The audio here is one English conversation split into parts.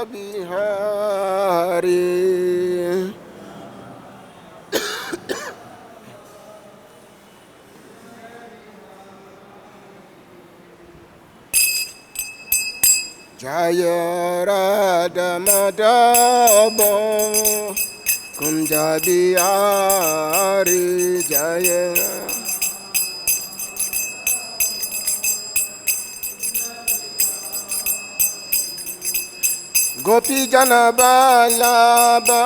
Bihari. Jaya Radha Madhava Kunja Bihari Jaya Gopi Jana Vallabha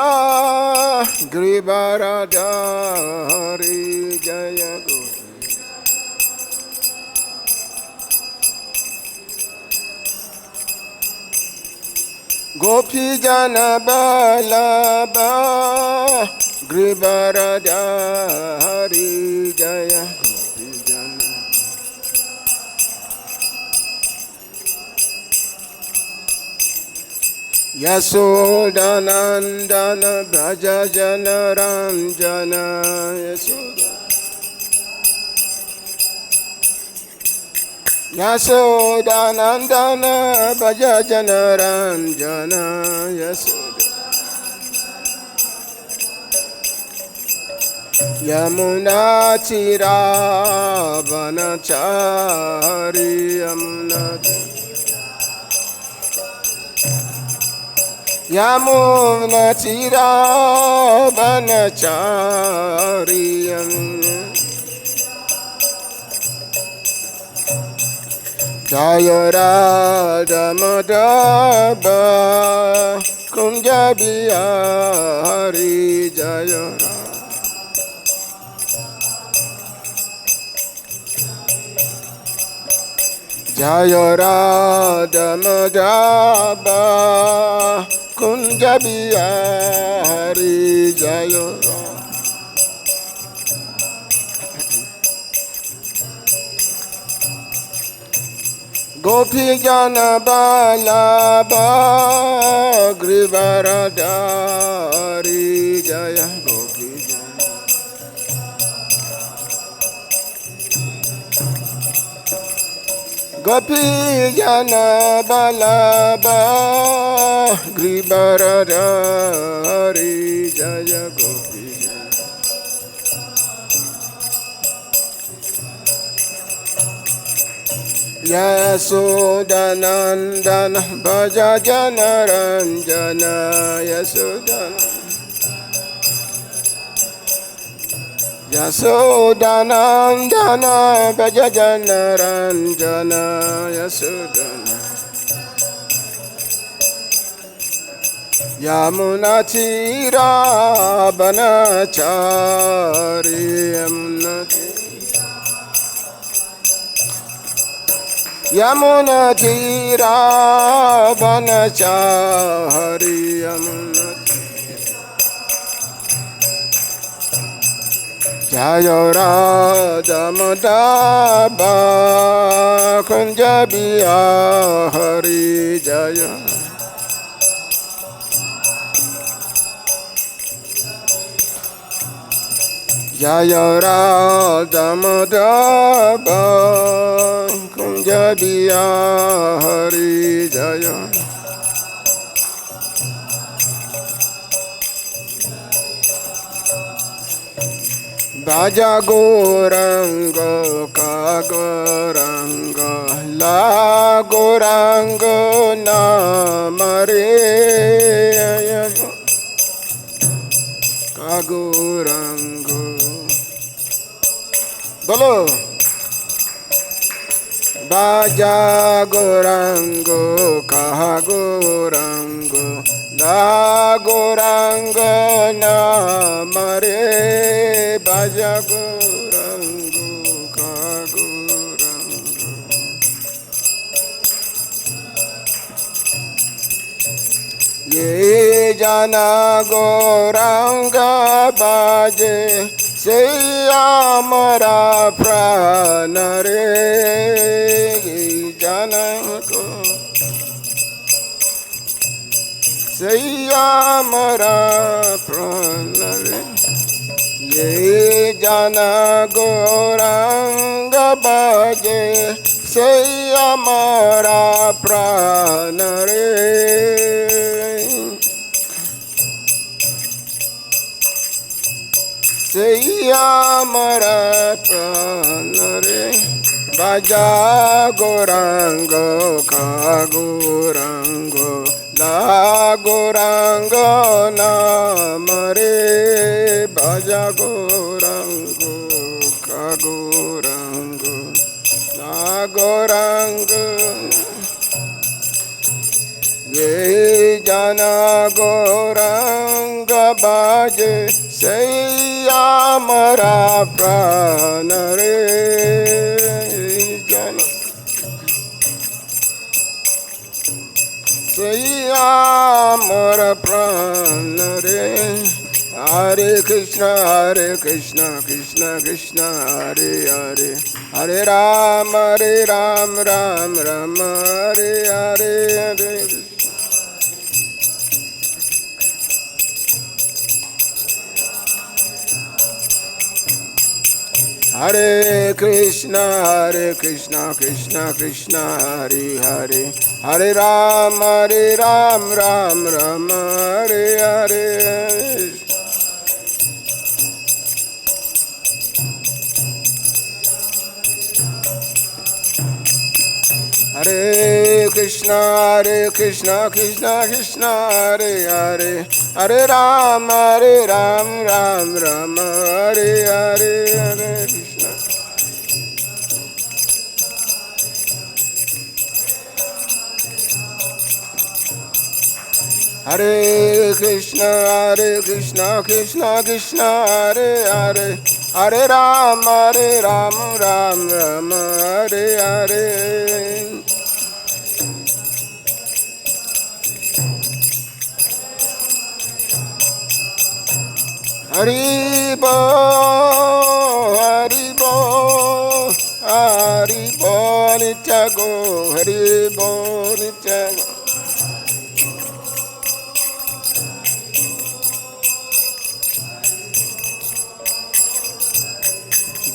Giridharadhari Jaya Gopi Gopi Jana Vallabha Giridharadhari Jaya Gopi Jana Yasodanandana Braja Jana Ranjana Yasoda Yasodanandana Braja Jana Ranjana Yasoda Yamuna Tira Vanachari Yamuna Yamuna Tira Vanachari Yamuna Jaya Radha Madhava Kunja Bihari Jaya Radha Jaya Radha Madhava Kunja Bihari Jaya Radha Gopi Jana Vallabha Giridharadhari Jaya Gopi Jana Gopi Jana Vallabha Giridharadhari Jaya Gopi Yasodanandana Bhaja Jana Ranjana Yasodana Yasodanandana Bhaja Jana Ranjana Yasodana Yamuna Tira Vanachari Yamuna Yamuna Tira Vanachari Yamuna Jaya Radha Madhava Kunja Bihari Jaya Jaya Radha Madhava Kunja Bihari Jaya Bhaja Gauranga Kaguranga La Gauranga Namare Kaguranga Bolo Bhaja Gauranga Kaguranga La Gauranga Namare Bhaja Gauranga Kaguranga Ye Jana Gauranga Bhaje Se Amara Pranare Ye Jana Se Amara Pranare Ye Jana Gauranga Bhaje Se Amara Pranare Seyamara pranare Baja Gorango Kagorango La Gorango Namare Baja Gorango Kagorango La Gorango Ye Jana Goranga Baje Seyamara pranare Jana Seyamara pranare Hare Krishna Krishna Krishna Hare Hare Hare Ram Ram Ram Hare Hare Hare Hare Krishna Krishna Krishna Hare Hare Hare Ram Ram Ram Hare Hare Hare Krishna Krishna Krishna Hare Hare Hare Ram Ram Ram Hare Hare Hare Krishna Hare Krishna Krishna Hare Hare Hare Ram Ram Hare Hare Haribo, Haribo, Haribo, Nityago, Haribo, Nityago.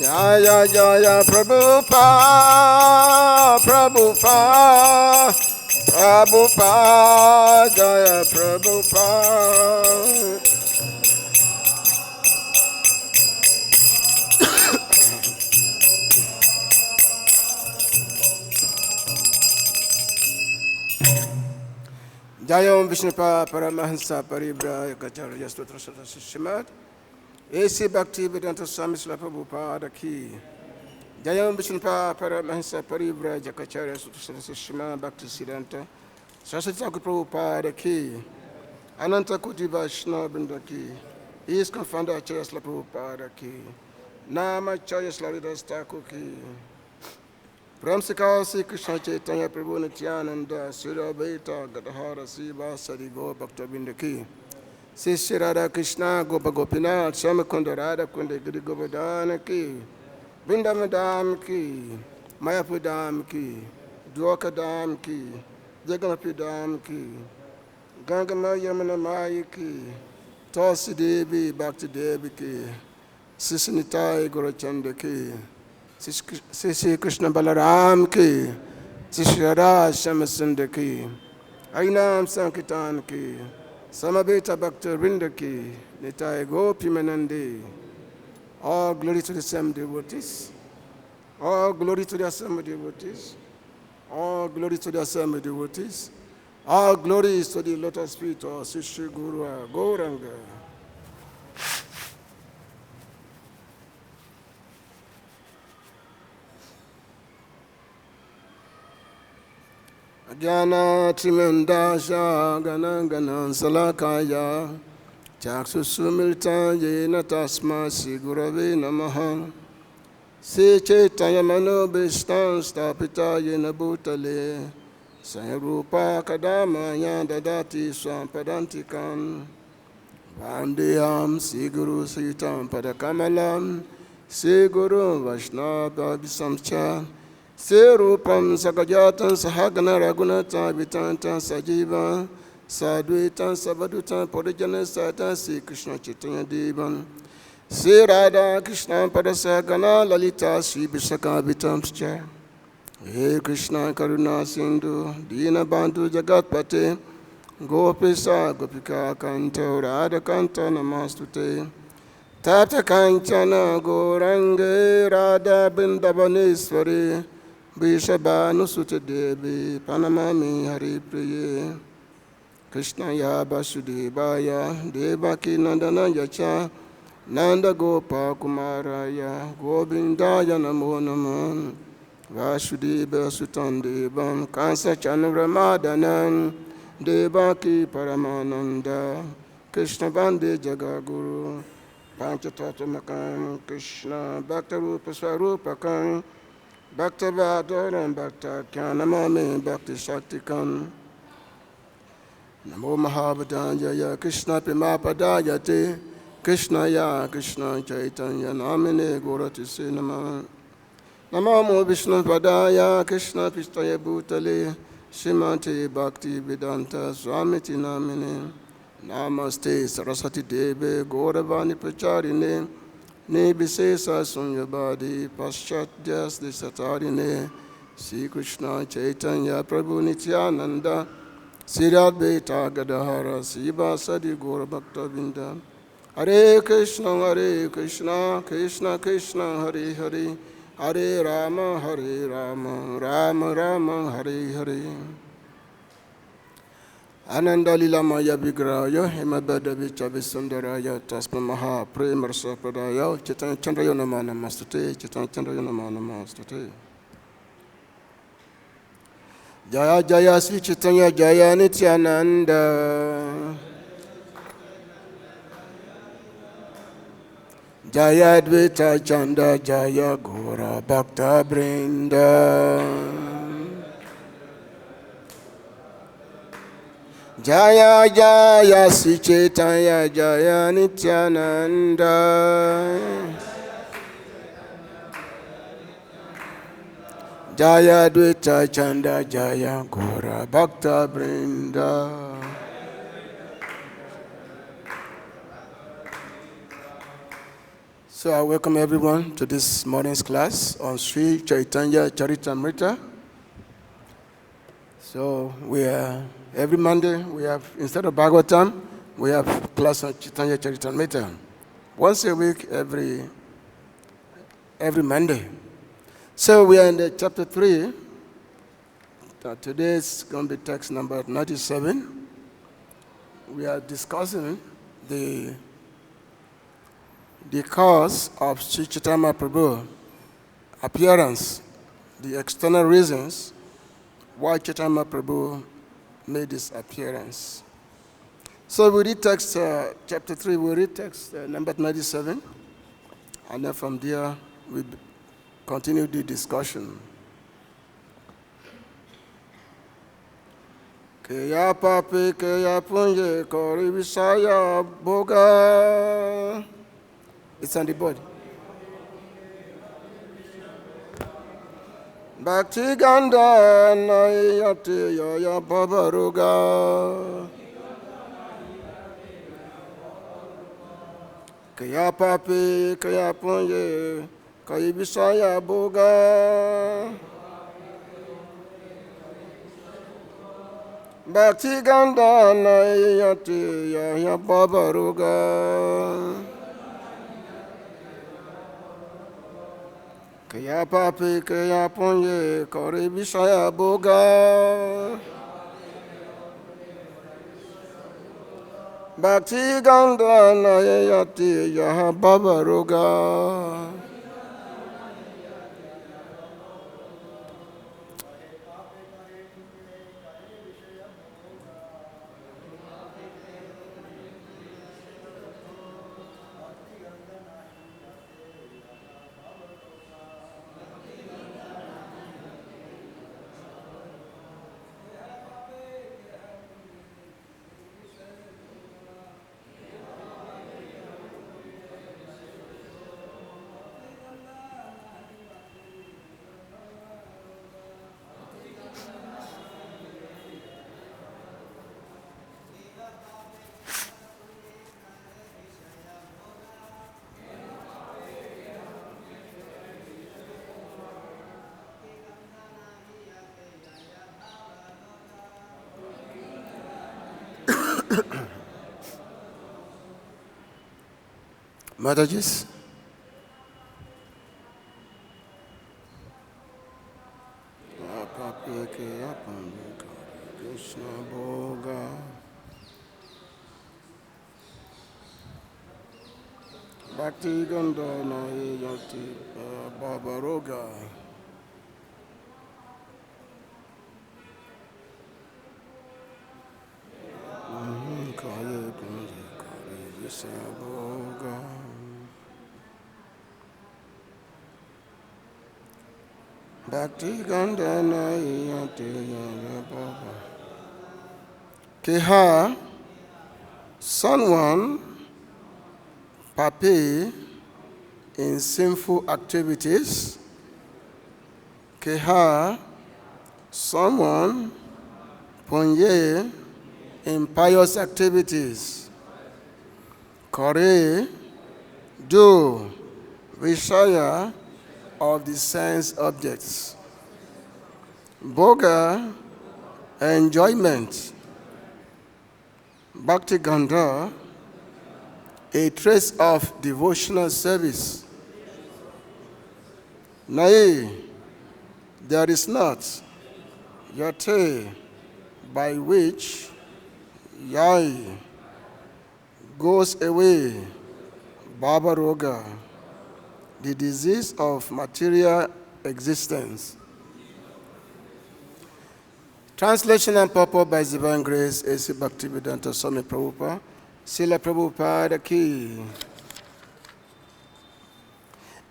Jaya, Jaya, Prabhupada, Prabhupada, Prabhupada, Jaya, Prabhupada. Jayam Vishnupa Paramahansa Paribra Ācārya Stotra Sata Srimad A.C. Bhakti-Vedanta Swami Srila Prabhupada Ki Jayam Vishnupa Paramahansa Paribra Ācārya Stotra Sata Srimad Bhakti-Siddhanta Saraswati Thakur Prabhupada Ki Ananta Koti Vaishnava Vrinda Ki ISKCON Founder Ācārya Srila Prabhupada Ki Nama Ācārya Srila Haridas Thakur Ki Pramsika Sri Kṛṣṇa Chaitanya Prabhu Nityananda Sri Advaita Gadahara Siva Sari Go Bhakta Vindaki Sri Sri Radha Kṛṣṇa Gopa Gopinath Swami Kunda Radha Kunda Giri Govardhana Ki Vrindavan Dham Ki Mayapur Dham Ki Dwarka Dham Ki Jagannatha Dham Ki Gangama Yamuna Maya Ki Tulsi Devi Bhakti Devi Ki Sisinitai Gorachanda Ki Sri Kṛṣṇa Balaram Ki Sri Radha Shyamasundar Ki Ainam Sankirtan Ki Samaveta Bhakta Vrinda Ki Nitai Gopi Manande. All glory to the same devotees. All glory to the assembled devotees. All glory to the assembled devotees. All glory is to the lotus feet of Sri Sri Guru Gauranga. Jnana Trimandasha Gananganan Salakaya Chaksusumilta Yena Tasma Sigurave Namaha Se Chaitanya Manobishtan Stapita Yena Bhutale Sayarupa Kadama Yandadati Swampadantikam Vandeyam Siguru Sitam Padakamalam Siguru Vaishnava Visamcha Serupam Sakajatan Sahagana Ragunata Vitanta Sajiva Sadhuitan Savadutan Podajana Sata Sri Kṛṣṇa Chaitanya Devan Sri Radha Kṛṣṇa Padasagana Lalita Sri Vishaka Vitamscha He Kṛṣṇa Karuna Sindhu Dina Bandhu Jagatpate Gopisa Gopika Kanta Radha Kanta Namastute Tapta Kanchana Gorange Radha Vrindavaneshwari Vrishabhanusute Devi Panamami Hari Priye Kṛṣṇa ya Vasudevaya Devaki Nandana Yacha Nanda Gopa Kumaraya Govindaya Namo Namo Vasudeva Sutandevam Kansa Chandramadhanam Devaki Paramananda Kṛṣṇa Vande Jagaguru Panchatattvamakam Kṛṣṇa Bhaktarupa Swarupakam Bhaktavadaram Bhaktakhyanamami Bhakti Shaktikam Namo Mahabhadanyaya Kṛṣṇa Pimapadayate Kṛṣṇaya Kṛṣṇa Chaitanya Namine Goratise Namah Namo Vishnu Padaya Kṛṣṇa Pistaya Bhutale Srimati Bhakti Vedanta Swamiti Namine Namaste Saraswati Deve Gauravani Pracharine Nibisesa Sunyabadi Paschatdyas Desatarine Sri Kṛṣṇa Chaitanya Prabhu Nityananda Sri Advaita Ācārya Siva Sadi Gaura Bhakta Vrinda Hare Kṛṣṇa Kṛṣṇa Kṛṣṇa Hare Hare Hare Rama Rama Rama Hare Hare Ananda Lila Maya Vigraya Himabada Vichavi Sundaraya Tasma Maha Premarsa Pradaya Chitan Chandrayana Namastate Chitan Chandrayana Namastate Jaya Jaya Sri Chaitanya Jaya Nityananda Jaya Advaita Chanda Jaya Gaura Bhakta Vrinda Jaya Jaya Sri Chaitanya Jaya Nityananda Jaya Advaita Chanda Jaya Gaura Bhakta Vrinda. So I welcome everyone to this morning's class on Sri Chaitanya Charitamrita. So every Monday we have, instead of Bhagavatam, we have class on Chaitanya Charitamrita. Once a week, every Monday. So we are in the chapter 3. Today is going to be text number 97. We are discussing the cause of Sri Chaitanya Prabhu appearance, the external reasons why Chaitanya Prabhu made his appearance. So we read text, chapter 3, we read text number 97, and then from there we continue the discussion. Keha pāpe, keha puṇye, kare viṣaya-bhoga. It's on the board. Bhakti-gandha, nāhi, yāte, yāya, bhava-roga. Keha pāpe, keha puṇye, kare viṣaya-bhoga. Bhakti-gandha, nāhi, yāte, yāya, bhava-roga. Keha pāpe, keha puṇye, kare viṣaya-bhoga. Bhakti-gandha, nāhi, yāte, yāya, bhava-roga. Mataji's. Pāpe, keha, puṇye, kare, viṣaya-bhoga. Bhakti-gandha, nāhi, yāte, bhava-roga. Kare, puṇye, kare, viṣaya-bhoga. Bhakti-gandha, nāhi, yāte, yāya, bhava. Keha, someone pāpe in sinful activities. Keha, someone puṇye in pious activities. Kare, do viṣaya of the sense objects. Bhoga, enjoyment. Bhakti-gandha, a trace of devotional service. Nāhi, there is not. Yāte, by which yāya goes away. Bhava-roga, the disease of material existence. Translation and purport by His Divine Grace, A.C. Bhakti-Vedanta Swami Prabhupada, Srila Prabhupada ki.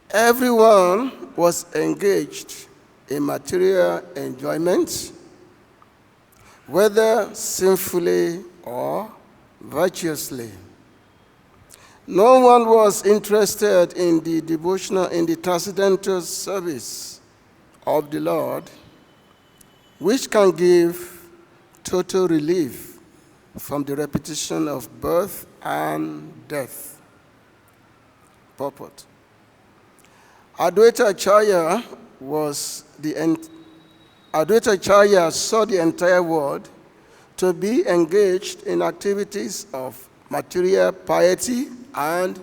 Everyone was engaged in material enjoyment, whether sinfully or virtuously. No one was interested in the devotional, in the transcendental service of the Lord, which can give total relief from the repetition of birth and death. Purport. Advaita Ācārya saw the entire world to be engaged in activities of material piety and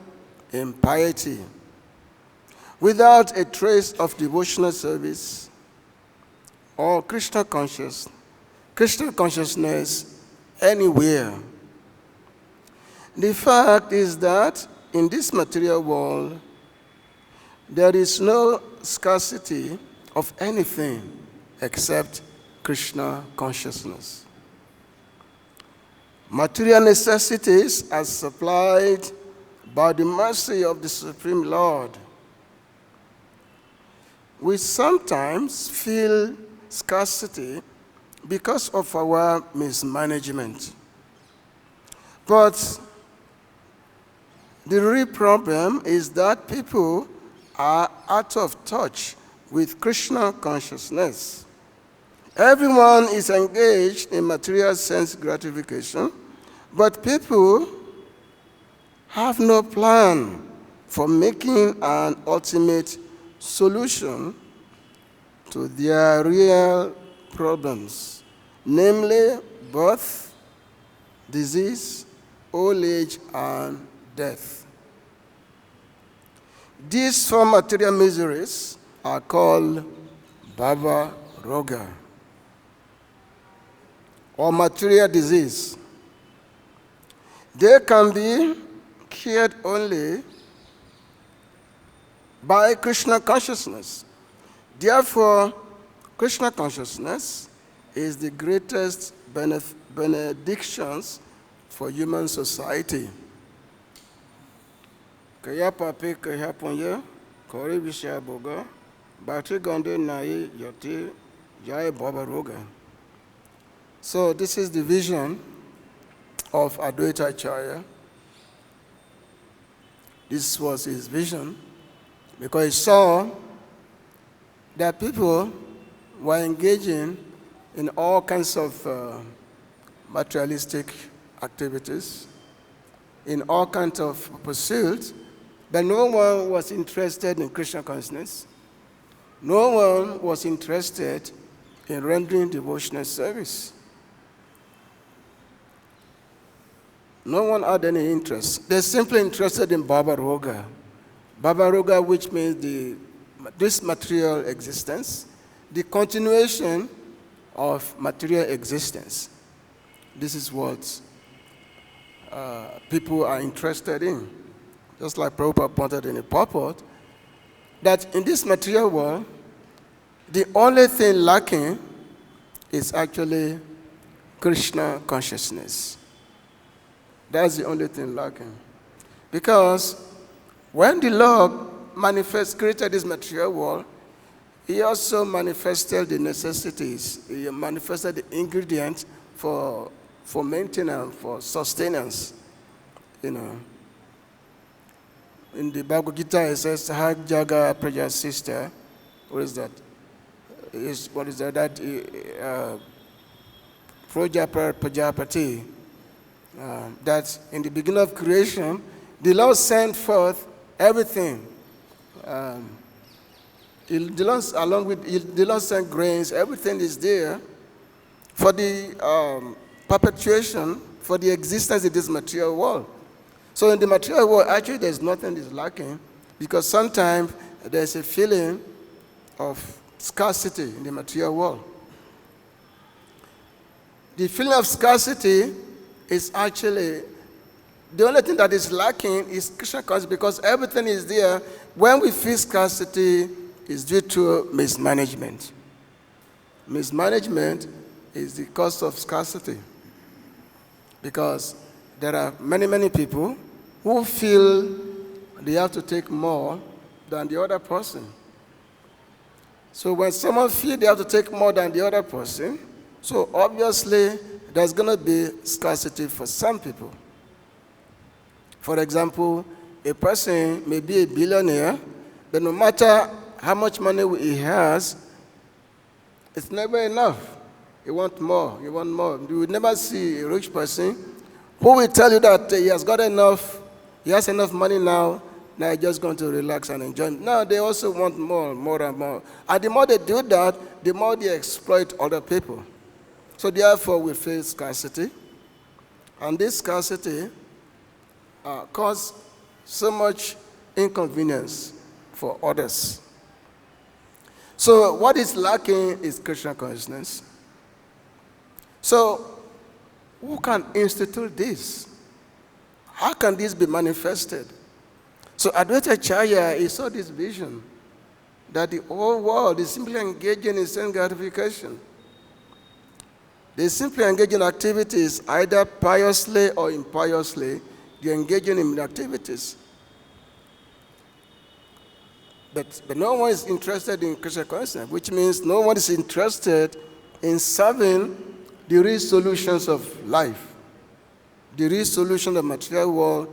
impiety, without a trace of devotional service or Kṛṣṇa consciousness anywhere. The fact is that in this material world, there is no scarcity of anything except Kṛṣṇa consciousness. Material necessities are supplied by the mercy of the Supreme Lord. We sometimes feel scarcity because of our mismanagement. But the real problem is that people are out of touch with Kṛṣṇa consciousness. Everyone is engaged in material sense gratification, but people have no plan for making an ultimate solution to their real problems, namely birth, disease, old age, and death. These four material miseries are called bhava-roga, or material disease. They can be cured only by Kṛṣṇa consciousness. Therefore, Kṛṣṇa consciousness is the greatest benedictions for human society. Keha, pāpe, keha, puṇye, kare, viṣaya-bhoga, bhakti-gandha, nāhi, yāte, yāya, bhava-roga. So this is the vision of Advaita Ācārya. This was his vision because he saw that people were engaging in all kinds of materialistic activities, in all kinds of pursuits, but no one was interested in Kṛṣṇa consciousness. No one was interested in rendering devotional service. No one had any interest. They're simply interested in bhava-roga. Bhava-roga, which means this material existence, the continuation of material existence. This is what people are interested in. Just like Prabhupada pointed in the purport, that in this material world, the only thing lacking is actually Kṛṣṇa consciousness. That's the only thing lacking. Because when the Lord created this material world, he also manifested the necessities. He manifested the ingredients for maintenance, for sustenance. You know. In the Bhagavad-Gita, it says, Hag Jaga Praja Sister. What is that? What is that? Prajapati. That in the beginning of creation, the Lord sent forth everything. The Lord sent grains, everything is there for the perpetuation, for the existence in this material world. So in the material world, actually there's nothing is lacking, because sometimes there's a feeling of scarcity in the material world. The feeling of scarcity is actually, the only thing that is lacking is Kṛṣṇa consciousness, because everything is there. When we feel scarcity, it's due to mismanagement. Mismanagement is the cause of scarcity, because there are many, many people who feel they have to take more than the other person. So when someone feels they have to take more than the other person, so obviously there's going to be scarcity for some people. For example, a person may be a billionaire, but no matter how much money he has, it's never enough. You want more, you want more. You will never see a rich person who will tell you that he has got enough, he has enough money now he's just going to relax and enjoy. No, they also want more, more and more. And the more they do that, the more they exploit other people. So therefore, we face scarcity. And this scarcity causes so much inconvenience for others. So what is lacking is Kṛṣṇa consciousness. So who can institute this? How can this be manifested? So Advaita Ācārya, he saw this vision that the whole world is simply engaging in sense gratification. They simply engage in activities, either piously or impiously. They're engaging in activities. But no one is interested in Kṛṣṇa consciousness, which means no one is interested in serving the real solutions of life, the real solution of the material world.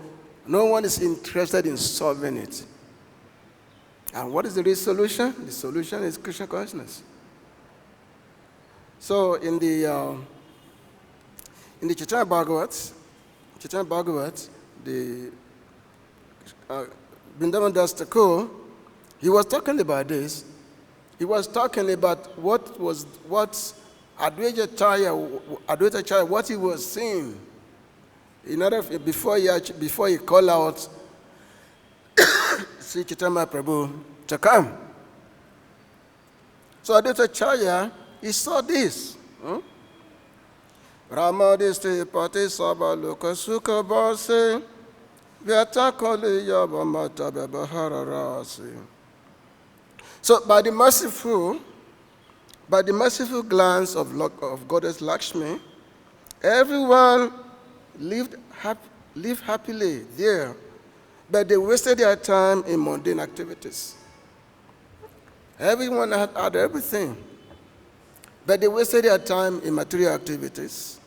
No one is interested in solving it. And what is the real solution? The solution is Kṛṣṇa consciousness. So in the Chaitanya Bhagavat, the Vrindavan Das Thakur, he was talking about this. He was talking about what Advaita Ācārya, what he was seeing. In order before he called out Sri Chaitanya Prabhu to come. So Advaita Ācārya, he saw this. Ramadiste pati sabha loka sukha bhase vyata kali yabamata bebahara rasi. So by the merciful glance of Goddess Lakshmi, everyone lived happily there, but they wasted their time in mundane activities. Everyone had everything, but they wasted their time in material activities.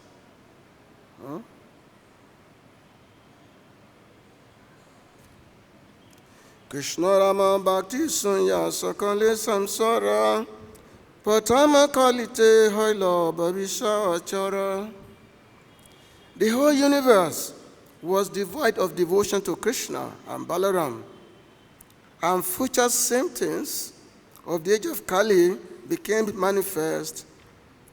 Kṛṣṇa Rama Bhakti Sunya Sakale Samsara Patama Kalite Haila viṣaya-bhoga. The whole universe was devoid of devotion to Kṛṣṇa and Balaram, and future symptoms of the age of Kali became manifest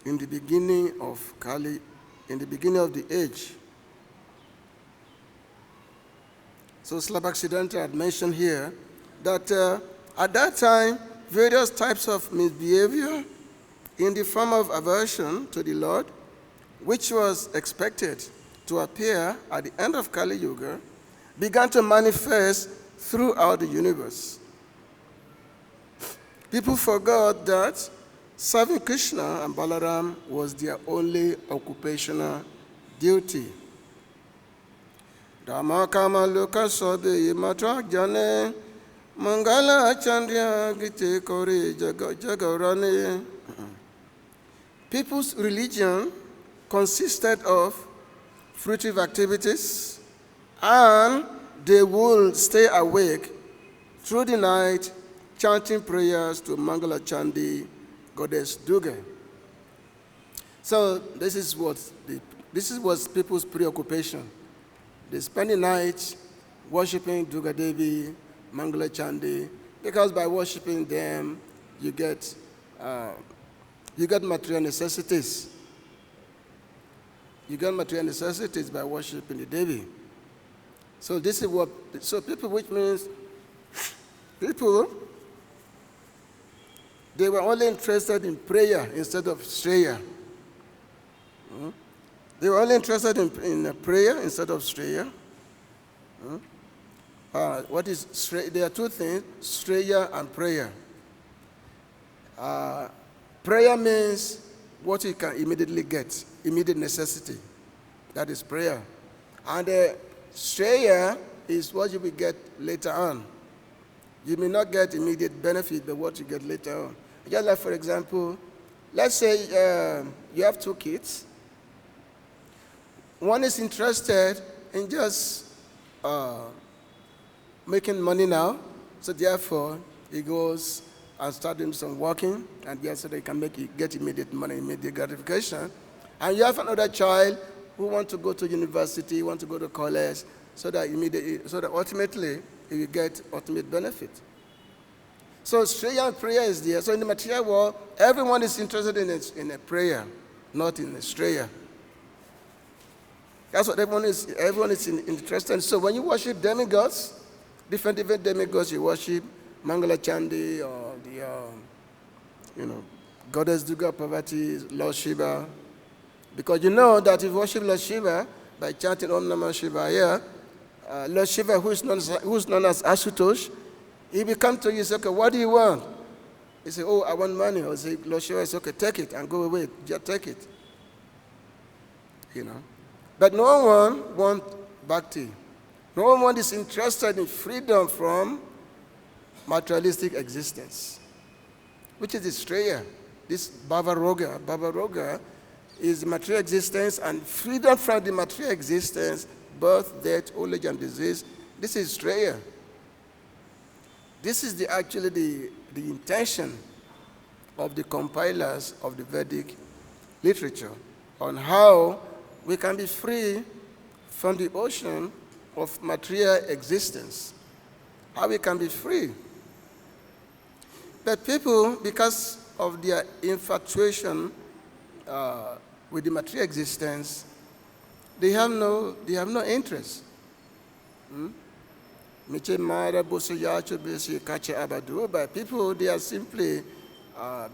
in the beginning of Kali, in the beginning of the age. So Slab Accidental had mentioned here that at that time, various types of misbehavior in the form of aversion to the Lord, which was expected to appear at the end of Kali Yuga, began to manifest throughout the universe. People forgot that serving Krishna and Balaram was their only occupational duty. Dhamma kama loka sobe matra jane mangala chandya gite kore jagarane. People's religion consisted of fruitive activities, and they would stay awake through the night chanting prayers to Mangala Chandi, goddess Durga. So this is what people's preoccupation. They spend the night worshiping Durga Devi, Mangala Chandi, because by worshiping them, you get material necessities. You get material necessities by worshiping the Devi. So this is people, which means people, they were only interested in prayer instead of Shreya. They were only interested in prayer instead of Shreya. What is Shreya? There are two things, Shreya and prayer. Prayer means what you can immediately get, immediate necessity. That is prayer. And Shreya is what you will get later on. You may not get immediate benefit, but what you get later on. Just like, for example, let's say you have two kids. One is interested in just making money now, so therefore he goes and starts doing some working, and yes, so they can get immediate money, immediate gratification. And you have another child who wants to go to university, wants to go to college, so that ultimately he will get ultimate benefit. So Shreya and prayer is there. So in the material world, everyone is interested in a prayer, not in a Shreya. That's what everyone is interested in. So when you worship demigods, different demigods, you worship Mangala Chandi or the Goddess Durga Parvati, Lord Shiva. Because you know that if you worship Lord Shiva by chanting Om Namah Shivaya, Lord Shiva, who is known as Ashutosh, he will come to you and say, okay, what do you want? He say, oh, I want money. Or say, Lord Shiva says, okay, take it and go away. Just take it. But no one wants bhakti. No one is interested in freedom from materialistic existence, which is the Shreya, this bhava-roga. Bhava-roga is material existence, and freedom from the material existence, birth, death, old age, and disease. This is Shreya. This is actually the intention of the compilers of the Vedic literature on how we can be free from the ocean of material existence, how we can be free. But people, because of their infatuation with the material existence, they have no interest. By people, they are simply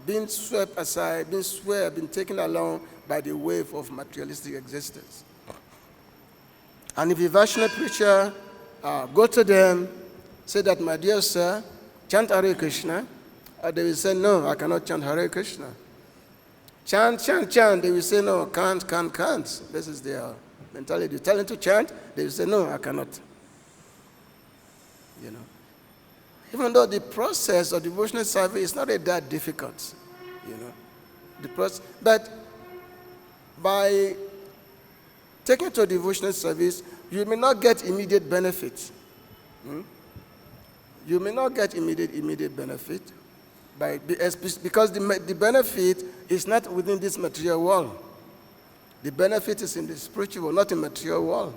being swept aside, being taken along by the wave of materialistic existence. And if a Vaishnava preacher go to them, say that, my dear sir, chant Hare Krishna, they will say, no, I cannot chant Hare Krishna. Chant. They will say, no, can't. This is their mentality. You tell them to chant, they will say, no, I cannot. Even though the process of devotional service is not that difficult, the process, but by taking to a devotional service, you may not get immediate benefit. You may not get immediate benefit because the benefit is not within this material world. The benefit is in the spiritual world, not in the material world.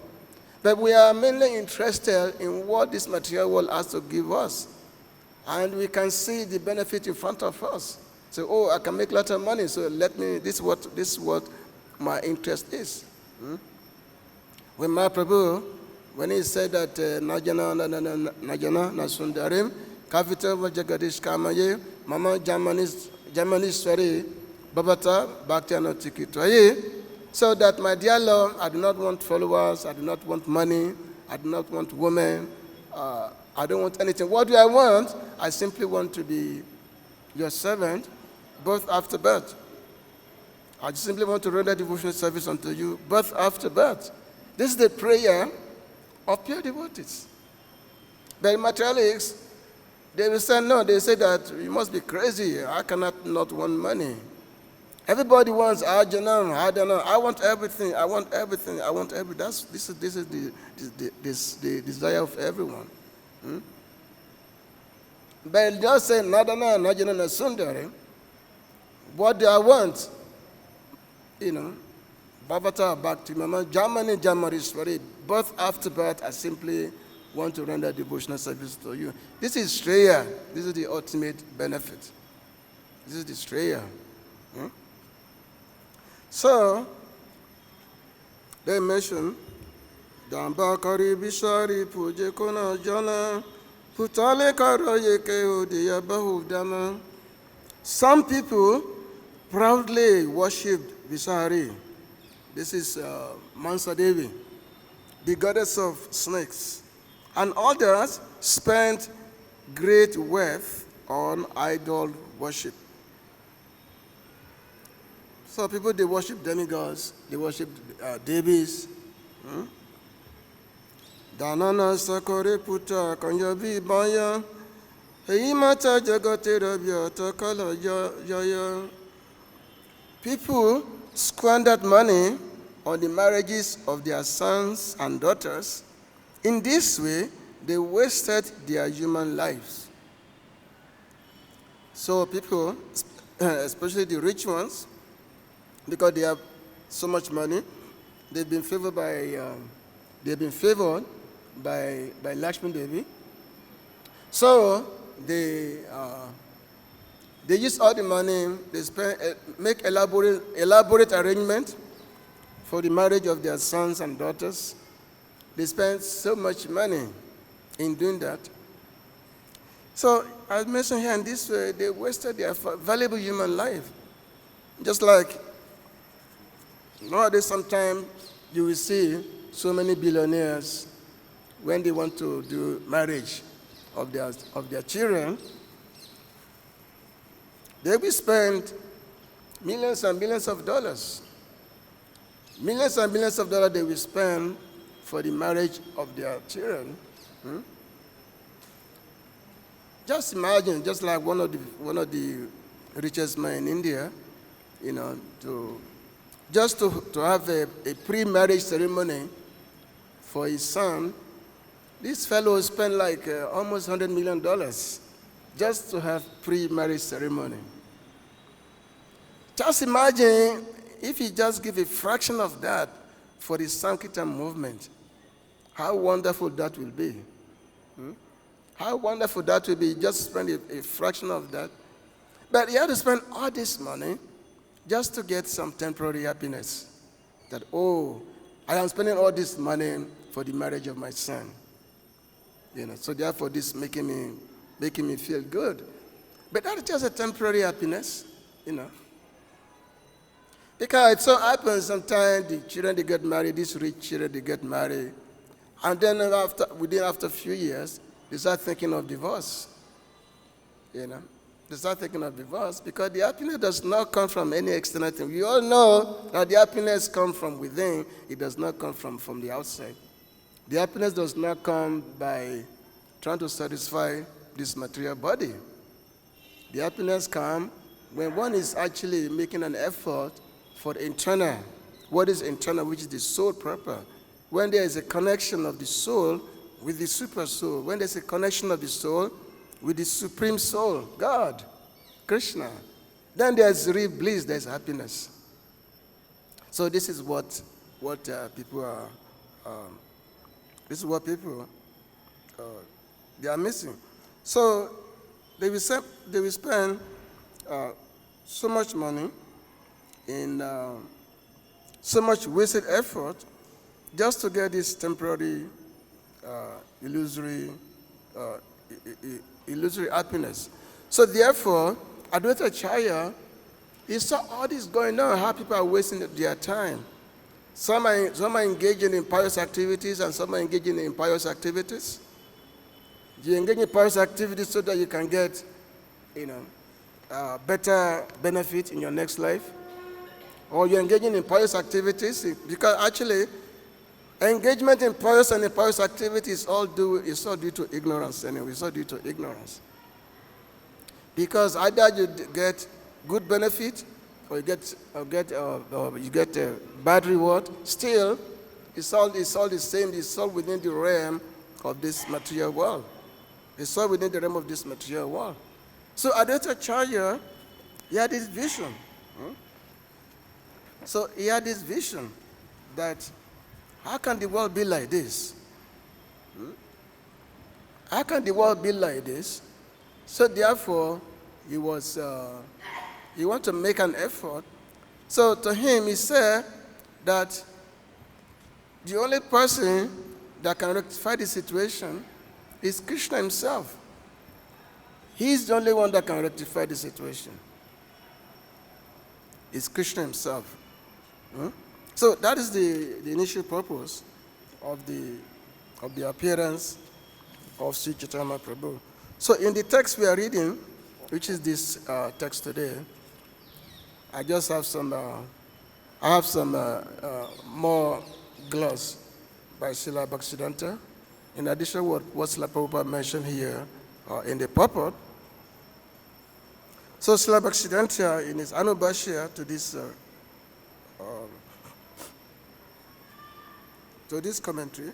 But we are mainly interested in what this material world has to give us. And we can see the benefit in front of us. So, oh, I can make a lot of money, so this is what my interest is. When Mahaprabhu when he said that Najana Nasundarim, Kavita Vajagadish Kamaye, Mama Jamaniswari, Babata, Bhakti-gandha. So that, my dear Lord, I do not want followers, I do not want money, I do not want women, I don't want anything. What do I want? I simply want to be your servant, birth after birth. I simply want to render devotional service unto you, birth after birth. This is the prayer of pure devotees. But materialists, they will say no, they say that you must be crazy, I cannot not want money. Everybody wants Arjuna, I want everything, I want everything, I want everything. This is the desire of everyone. But just say Nadana, Najana, Sundari, what do I want? Bhavata, Bhakti, Mama, Jamani, Jamariswari, birth after birth, I simply want to render devotional service to you. This is Shreya. This is the ultimate benefit. This is the Shreya. So, they mention, Damba kari bishari puje kona jana, putale karoye keho diya bahu dama. Some people proudly worshipped Visari. This is Mansa Devi, the goddess of snakes. And others spent great wealth on idol worship. So people, they worship demigods, they worship devis. Danana sakore puta kanyabi baya, heimata jagate rabya takala yāya. People squandered money on the marriages of their sons and daughters. In this way, they wasted their human lives. So people, especially the rich ones, because they have so much money, they've been favored by Lakshmi Devi. So they use all the money, they make elaborate arrangement for the marriage of their sons and daughters. They spend so much money in doing that. So, as mentioned here, in this way, they wasted their valuable human life. Just like nowadays, sometimes you will see so many billionaires when they want to do marriage of their children, they will spend millions and millions of dollars. Millions and millions of dollars they will spend for the marriage of their children. Just imagine, just like one of the richest men in India, to have a pre-marriage ceremony for his son. This fellow spent like almost $100 million just to have pre-marriage ceremony. Just imagine if he just give a fraction of that for the Sankirtan movement, how wonderful that will be. How wonderful that will be, just spend a fraction of that. But he had to spend all this money just to get some temporary happiness. That, oh, I am spending all this money for the marriage of my son. So therefore this making me feel good. But that's just a temporary happiness, Because it so happens sometimes the children, they get married, these rich children, they get married. And then after a few years, they start thinking of divorce. They start thinking of divorce because the happiness does not come from any external thing. We all know that the happiness comes from within. It does not come from the outside. The happiness does not come by trying to satisfy this material body. The happiness comes when one is actually making an effort for the internal. What is internal, which is the soul proper. When there is a connection of the soul with the super soul, when there's a connection of the soul with the supreme soul, God, Kṛṣṇa, then there's real bliss, there's happiness. So this is what people are. This is what people they are missing. So they will spend so much money in so much wasted effort just to get this temporary illusory, illusory happiness. So therefore, Advaita Ācārya, he saw all this going on, how people are wasting their time. Some are engaging in pious activities and some are engaging in impious activities. You engage in pious activities so that you can get, better benefit in your next life. Or you're engaging in pious activities because actually engagement in pious and impious activities is all due to ignorance anyway. It's all due to ignorance. Because either you get good benefit or you get a bad reward. Still, it's all the same. It's all within the realm of this material world. It's all within the realm of this material world. So Advaita Ācārya, he had this vision. So he had this vision that how can the world be like this? How can the world be like this? So therefore, he wanted to make an effort. So to him, he said that the only person that can rectify the situation is Kṛṣṇa himself. He's the only one that can rectify the situation. It's Kṛṣṇa himself. So that is the initial purpose of the appearance of Sri Chaitanya Prabhu. So in the text we are reading, which is this text today, I just have some more gloss by Srila Bhakti-gandha, in addition to what Srila Prabhupada mentioned here in the Purport. So Srila Bhakti-gandha, in his Anubhashya to this commentary,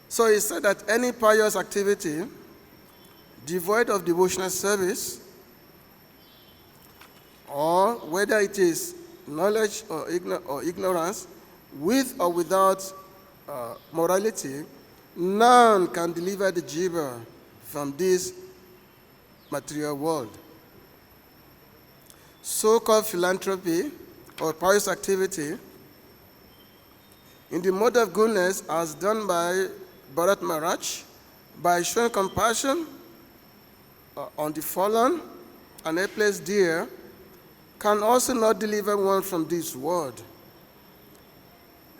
so he said that any pious activity devoid of devotional service, or whether it is knowledge or ignorance, with or without morality, none can deliver the jiva from this material world. So-called philanthropy or pious activity in the mode of goodness, as done by Bharat Maharaj, by showing compassion on the fallen and helpless deer, can also not deliver one from this world.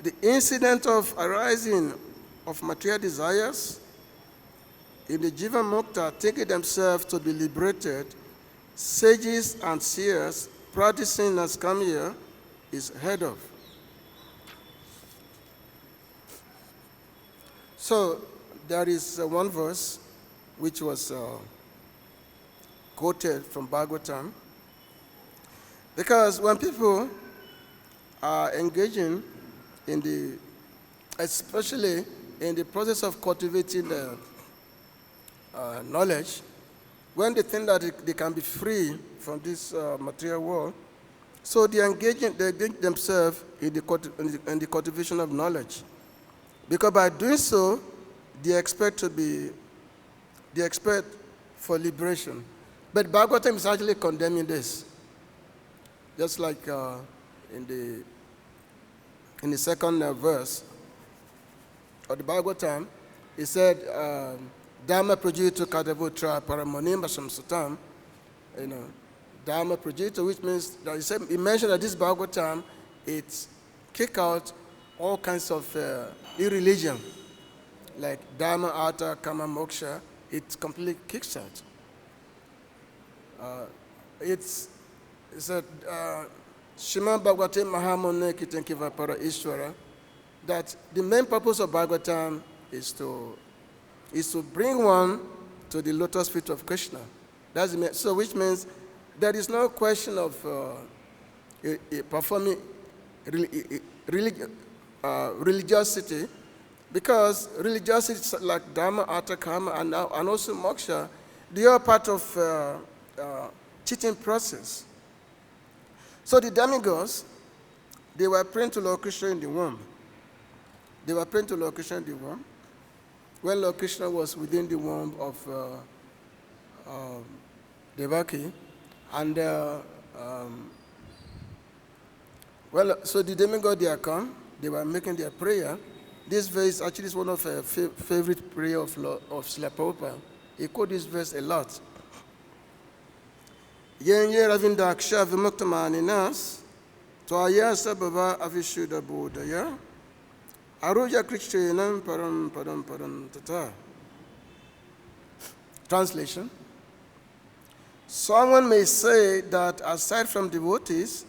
The incident of arising of material desires in the Jiva Mukta, thinking themselves to be liberated, sages and seers practicing as come here is heard of. So there is one verse which was quoted from Bhagavatam, because when people are engaging especially in the process of cultivating knowledge, when they think that they can be free from this material world, so they engage themselves in the cultivation of knowledge. Because by doing so, they expect for liberation. But Bhagavatam is actually condemning this. Just like in the second verse of the Bhagavatam, he said, Dhamma projito kadavutra paramonim basam sutam. Dhamma projito, which means that he mentioned that this Bhagavatam, it kick out all kinds of irreligion, like Dhamma, Artha, Kama, Moksha. It completely kicks out. It's a Shima Bhagavate Mahamone Kitenkiva Para Isvara, that the main purpose of Bhagavatam is to bring one to the lotus feet of Kṛṣṇa. So which means there is no question of performing religiosity, because religiosity like Dhamma, Artha, Kama, and also Moksha, they are part of teaching process. So the demigods, they were praying to Lord Kṛṣṇa in the womb. They were praying to Lord Kṛṣṇa in the womb. When Lord Kṛṣṇa was within the womb of Devaki, and so the demigod, they are come, they were making their prayer, This verse actually is one of a favorite prayer of Srila Prabhupada. He quotes this verse a lot. Yenye ravindaksha vimuktamaninas twaya sababa avishuddha bodhaya aruja Kṛṣṇam param param param tata. Translation. Someone may say that aside from devotees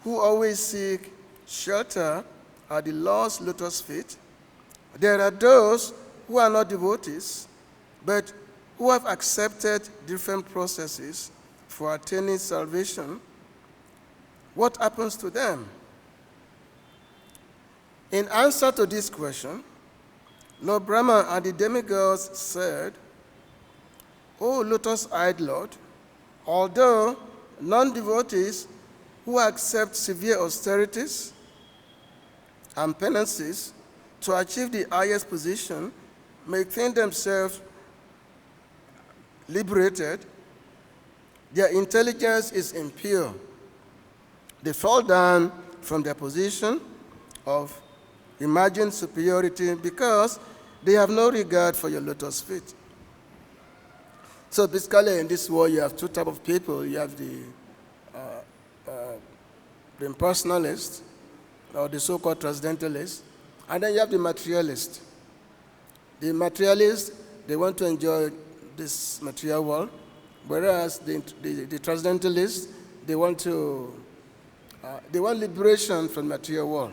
who always seek shelter at the Lord's lotus feet, there are those who are not devotees, but who have accepted different processes for attaining salvation. What happens to them? In answer to this question, Lord Brahma and the demigods said, O lotus-eyed Lord, although non-devotees who accept severe austerities and penances to achieve the highest position may think themselves liberated, their intelligence is impure. They fall down from their position of imagined superiority because they have no regard for your lotus feet. So basically in this world you have two types of people. You have the impersonalist, or the so-called transcendentalist, and then you have the materialist. The materialist, they want to enjoy this material world, whereas the transcendentalist, they want liberation from the material world.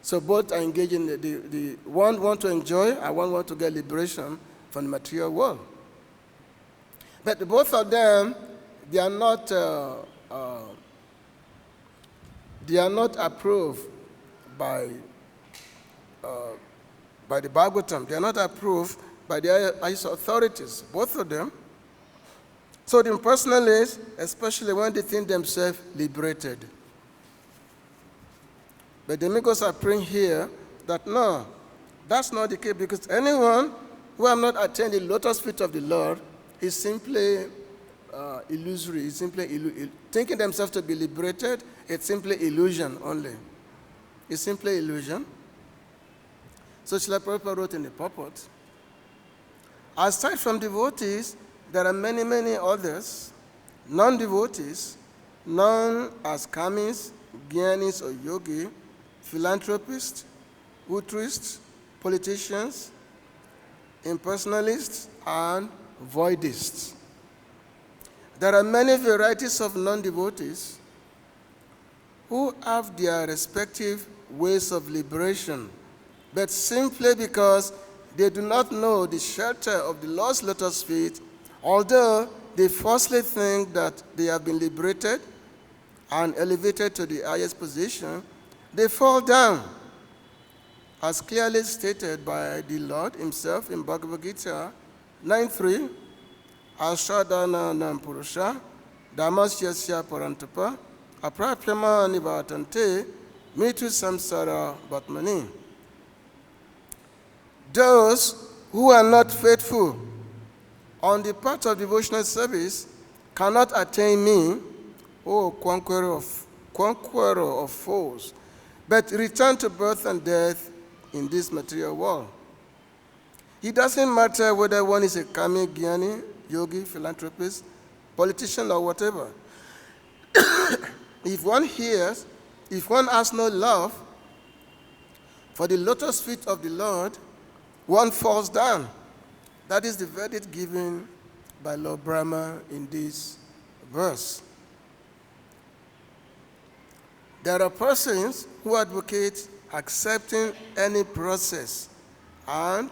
So both are engaged in the one want to enjoy and one want to get liberation from the material world. But both of them, they are not approved by the Bhagavatam. They are not approved by the highest authorities, both of them. So the impersonalists, especially when they think themselves liberated. But the amigos are praying here that no, that's not the case, because anyone who have not attained the lotus feet of the Lord is simply illusory. It's simply thinking themselves to be liberated. It's simply illusion only. It's simply illusion. So Srila Prabhupada wrote in the Purport, aside from devotees, there are many, many others, non-devotees, known as kamis, jnanis or yogi, philanthropists, altruists, politicians, impersonalists, and voidists. There are many varieties of non-devotees who have their respective ways of liberation, but simply because they do not know the shelter of the Lord's lotus feet, although they falsely think that they have been liberated and elevated to the highest position, they fall down, as clearly stated by the Lord himself in Bhagavad-Gita 9:3, Ashadana nam purusha, damasyasya parantapa, aprapyama nivatante, mitu samsara batmani. Those who are not faithful on the path of devotional service cannot attain me, O conqueror of foes, but return to birth and death in this material world. It doesn't matter whether one is a kami, jnani, yogi, philanthropist, politician, or whatever. If one has no love for the lotus feet of the Lord, one falls down. That is the verdict given by Lord Brahma in this verse. There are persons who advocate accepting any process and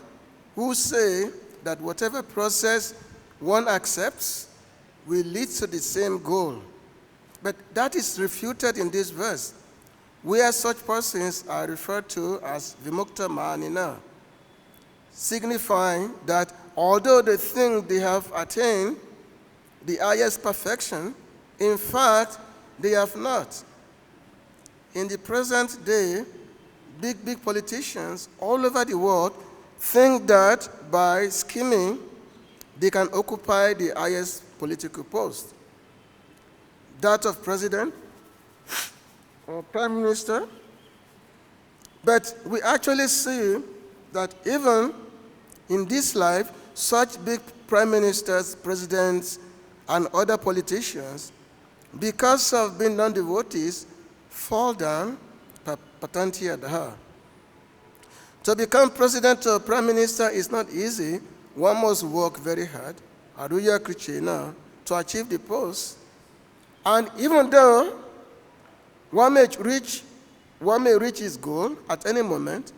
who say that whatever process one accepts will lead to the same goal. But that is refuted in this verse, where such persons are referred to as vimukta manina, signifying that although they think they have attained the highest perfection, in fact, they have not. In the present day, big politicians all over the world think that by scheming, they can occupy the highest political post. That of president, or prime minister, But we actually see that even in this life, such big prime ministers, presidents, and other politicians, because of being non-devotees, fall down patanti adaha. To become president or prime minister is not easy. One must work very hard, aruya Kṛṣṇa, to achieve the post. And even though one may reach his goal at any moment,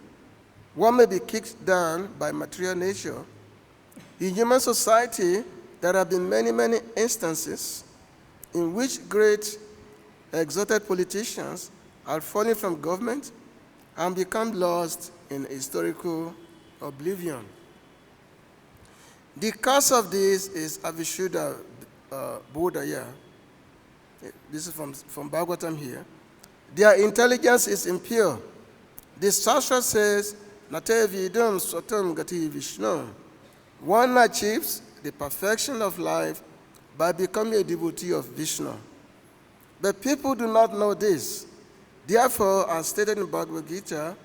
one may be kicked down by material nature. In human society, there have been many, many instances in which great exalted politicians are falling from government and become lost in historical oblivion. The cause of this is viṣaya-bhoga. This is from Bhagavatam here. Their intelligence is impure. The Shastra says, "Nāte vidam swatam gati Vishnu." One achieves the perfection of life by becoming a devotee of Vishnu. But people do not know this. Therefore, as stated in Bhagavad-Gita,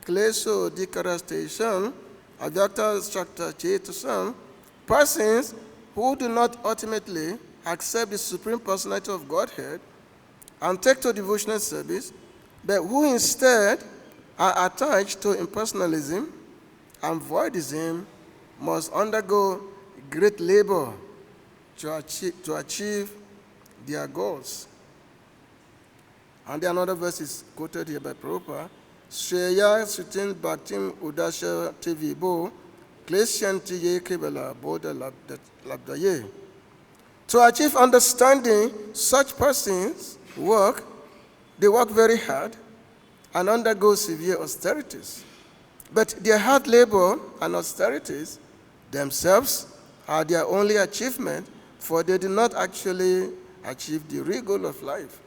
Kleso dikarastation, Advaita Ācārya, persons who do not ultimately accept the Supreme Personality of Godhead and take to devotional service, but who instead are attached to impersonalism and voidism, must undergo great labor to achieve their goals. And then another verse is quoted here by Purport. Shreya sutin bhaktim udasha tivibo klesyanti ye kebala bodha labdaye. To achieve understanding, such persons work very hard and undergo severe austerities. But their hard labor and austerities themselves are their only achievement, for they do not actually achieve the real goal of life.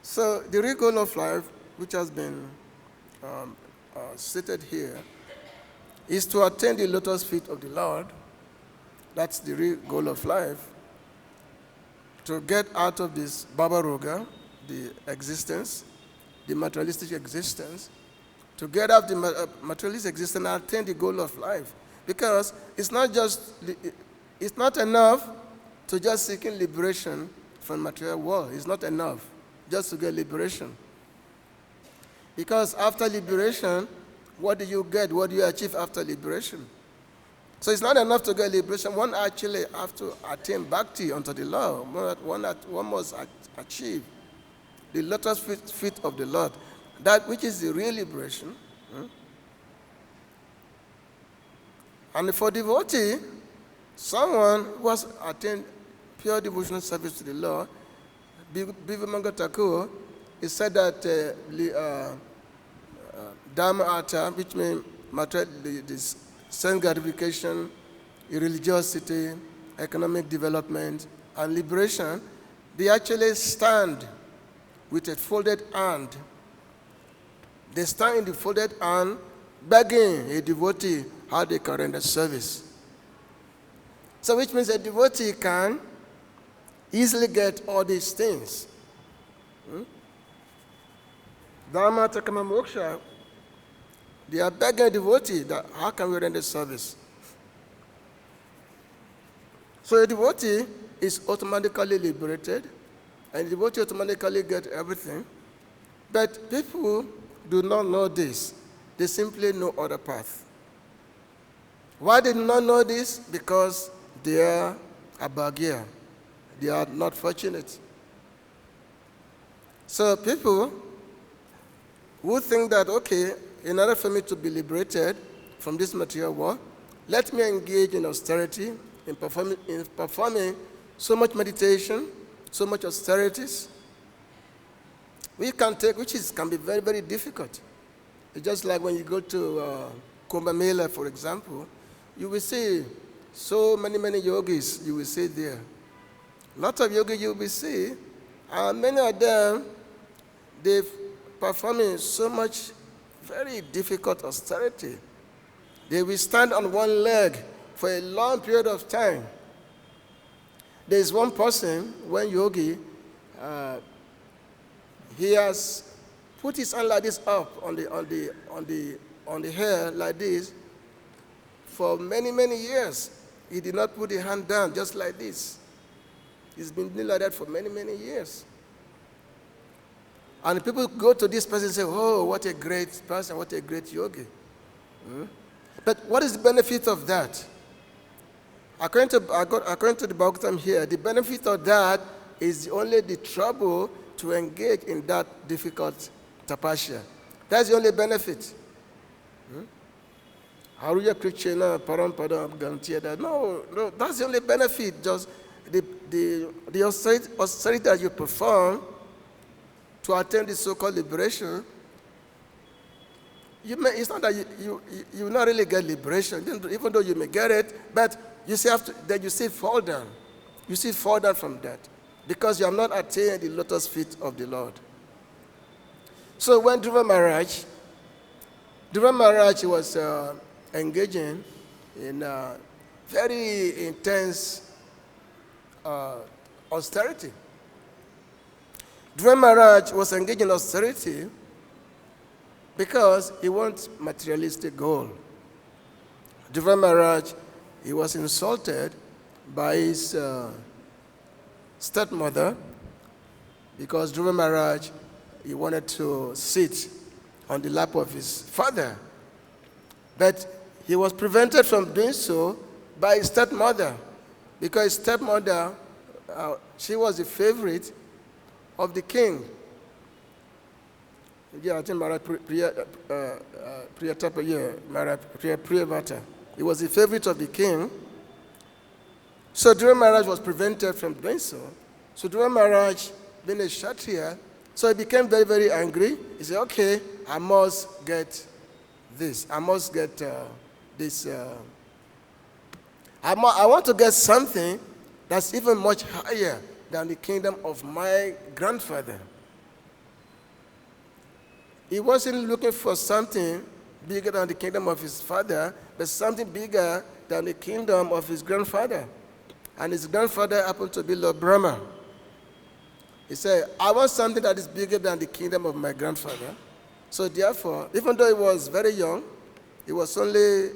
So the real goal of life, which has been stated here, is to attain the lotus feet of the Lord. That's the real goal of life. To get out of this bhava-roga, the existence, the materialistic existence, to get out of the materialistic existence and attain the goal of life. Because it's not enough to just seeking liberation from material world. It's not enough just to get liberation. Because after liberation, what do you get? What do you achieve after liberation? So it's not enough to get liberation. One actually have to attain bhakti unto the Lord. One must achieve the lotus feet of the Lord, that which is the real liberation. And for devotee, someone who has attained pure devotional service to the Lord, Bhagavad Thakur, he said that Dhamma Artha, which means this sense gratification, religiosity, economic development, and liberation, they actually stand with a folded hand. They stand in the folded hand, begging a devotee how they can render service. So which means a devotee can easily get all these things. Dhamma Takama Moksha, they are begging a devotee that how can we render service? So a devotee is automatically liberated, and the devotee automatically gets everything. But people do not know this. They simply know other path. Why they do not know this? Because they are abhagya. They are not fortunate. So people who think that, okay, in order for me to be liberated from this material world, let me engage in austerity, in performing so much meditation, so much austerities, which can be very, very difficult. It's just like when you go to Kumbh Mela, for example, you will see so many yogis you will see there. Lots of yogis you will see, and many of them, they're performing so much very difficult austerity. They will stand on one leg for a long period of time. There is one person, one yogi, he has put his hand like this up on the hair like this for many, many years. He did not put the hand down just like this. He's been doing like that for many, many years. And people go to this person and say, oh, what a great person, what a great yogi. But what is the benefit of that? According to the Bhagavatam here, the benefit of that is only the trouble to engage in that difficult tapasya. That's the only benefit. Haruya Kṛṣṇa param padam gantiya. No, that's the only benefit. Just the austerity that you perform to attain the so-called liberation. It's not that you will not really get liberation, even though you may get it, but you still fall down. You still fall down from that because you have not attained the lotus feet of the Lord. So when Dhruva Maharaj was engaging in very intense austerity. Dhruva Maharaj was engaged in austerity because he wants materialistic goal. Dhruva Maharaj, he was insulted by his stepmother because Dhruva Maharaj, he wanted to sit on the lap of his father. But he was prevented from doing so by his stepmother because his stepmother, she was the favorite of the king. He was the favorite of the king. So Dhruva Maharaj was prevented from doing so. So Dhruva Maharaj, being a Kshatriya, so he became very, very angry. He said, okay, I must get this. I must get this. I want to get something that's even much higher than the kingdom of my grandfather. He wasn't looking for something bigger than the kingdom of his father, but something bigger than the kingdom of his grandfather. And his grandfather happened to be Lord Brahma. He said, I want something that is bigger than the kingdom of my grandfather. So therefore, even though he was very young, he was only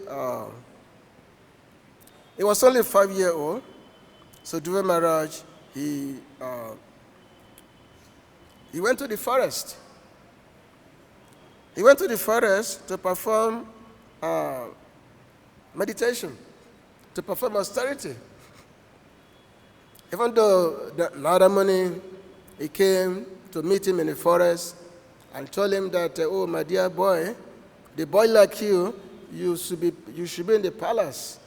5-year-old. So Dhruva Maharaj, he went to the forest. He went to the forest to perform meditation, to perform austerity. Even though Narada Muni, he came to meet him in the forest and told him that, oh, my dear boy, the boy like you should be in the palace.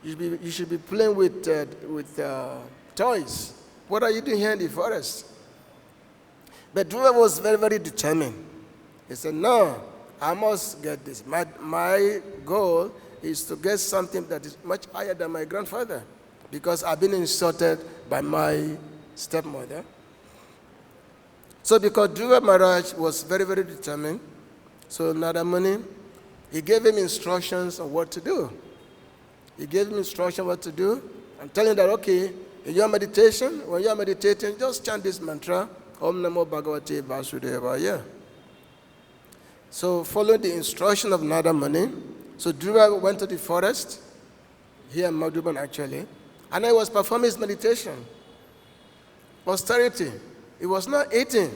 You should be playing with toys. What are you doing here in the forest? But Dhruva was very, very determined. He said, no, I must get this. My goal is to get something that is much higher than my grandfather because I've been insulted by my stepmother. So because Dhruva Maharaj was very, very determined, so Narada Muni, he gave him instructions on what to do. He gave him instructions what to do and telling him that, okay, in your meditation, when you are meditating, just chant this mantra, Om Namo Bhagavate Vasudevaya. So following the instruction of Narada Muni, so Dhruva went to the forest, here in Madhuban actually, and he was performing his meditation. Austerity. He was not eating,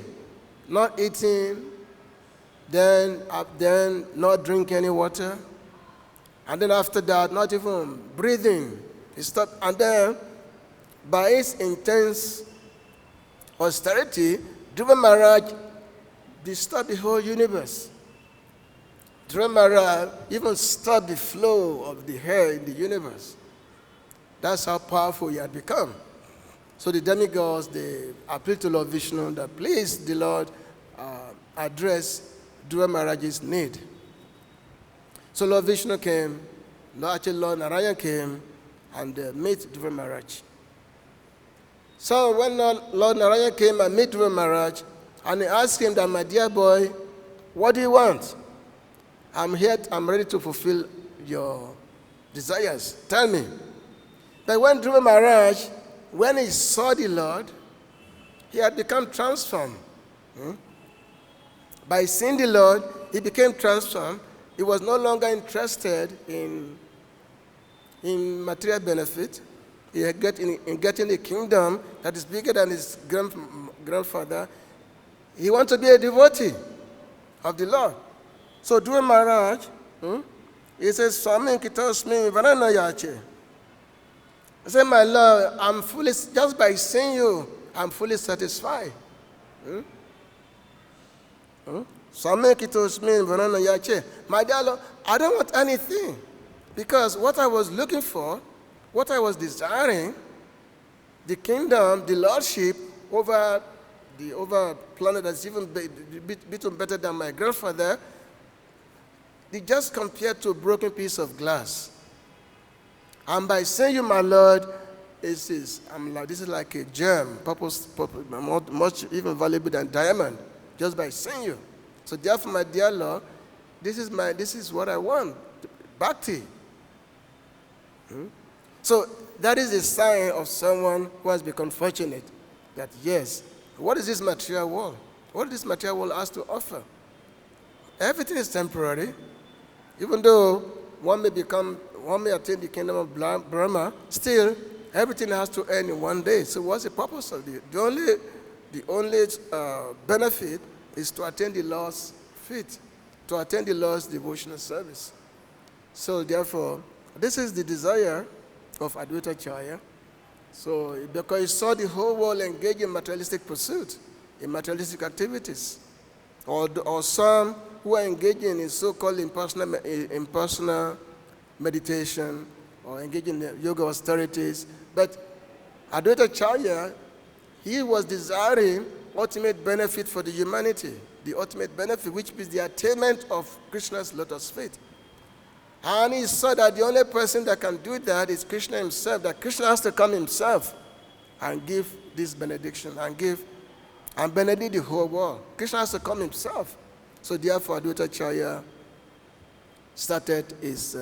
then not drinking any water, and then after that, not even breathing. He stopped, and then by his intense austerity, Dhruva Maharaj disturbed the whole universe. Dhruva Maharaj even stopped the flow of the air in the universe. That's how powerful he had become. So the demigods, they appealed to Lord Vishnu that please the Lord address Dhruva Maharaj's need. So Lord Vishnu came, Lord Narayan came and met Dhruva Maharaj. So when Lord Narayan came and met Dhruva Maharaj, and he asked him that, my dear boy, what do you want? I'm here, I'm ready to fulfill your desires. Tell me. But when Dhruva Maharaj, when he saw the Lord, he had become transformed. By seeing the Lord, he became transformed. He was no longer interested in material benefit, in getting a kingdom that is bigger than his grandfather. He wanted to be a devotee of the Lord. So during Maharaj, he says, Swami Kitosmi Varana Yāte. I said, my Lord, I'm fully, just by seeing you, I'm fully satisfied. Swami Kitosmi Varana Yāte. My dear Lord, I don't want anything. Because what I was looking for, what I was desiring, the kingdom, the lordship over planet that's even bit better than my grandfather, they just compared to a broken piece of glass. And by saying you, my Lord, this is like a gem, much even valuable than diamond, just by saying you. So therefore, my dear Lord, this is what I want, bhakti. So that is a sign of someone who has become fortunate, that yes, what is this material world? What does this material world has to offer? Everything is temporary. Even though one may attain the kingdom of Brahma, still everything has to end in one day. So what's the purpose of it? The only benefit is to attain the Lord's feet, to attend the Lord's devotional service. So therefore, this is the desire of Advaita Ācārya. So because he saw the whole world engage in materialistic pursuit, in materialistic activities, or some who are engaging in so-called impersonal meditation or engaging in yoga austerities. But Advaita Ācārya, he was desiring ultimate benefit for the humanity, the ultimate benefit, which is the attainment of Kṛṣṇa's lotus feet. And he saw that the only person that can do that is Kṛṣṇa himself, that Kṛṣṇa has to come himself and give this benediction and benedict the whole world. Kṛṣṇa has to come himself. So therefore, Advaita Ācārya started his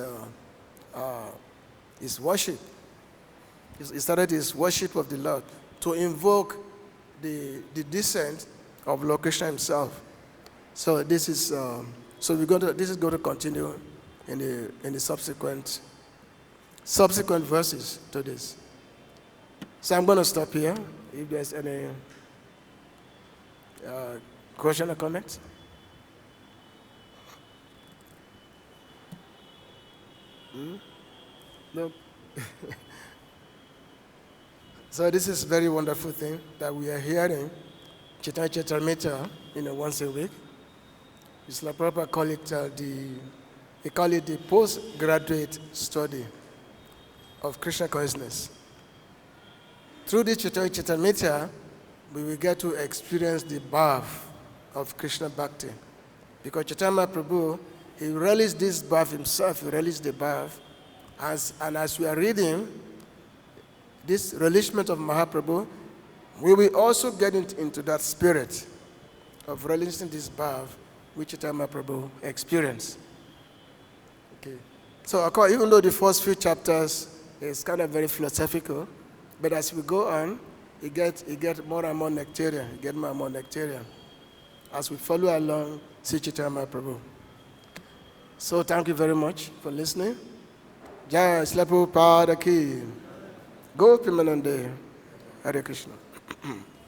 worship. He started his worship of the Lord to invoke the descent of Lord Kṛṣṇa himself. So this is this is going to continue in the subsequent verses to this. So I'm going to stop here. If there's any question or comment. No. So this is a very wonderful thing that we are hearing. Chaitanya Charitamrita, once a week. Srila Prabhupada call it the postgraduate study of Krishna consciousness. Through this Chaitanya Charitamrita, we will get to experience the birth of Krishna Bhakti. Because Chaitanya Prabhu, he released this birth himself, he released the birth. And as we are reading this releasement of Mahaprabhu, we will also get into that spirit of releasing this birth which Chaitanya Prabhu experienced. Okay. So even though the first few chapters is kind of very philosophical, but as we go on, it gets more and more nectarian. It gets more and more nectarian as we follow along Sri Chaitanya Prabhu. So thank you very much for listening. Jai Srila Prabhupada ki. Go Pimanande. Hare Krishna.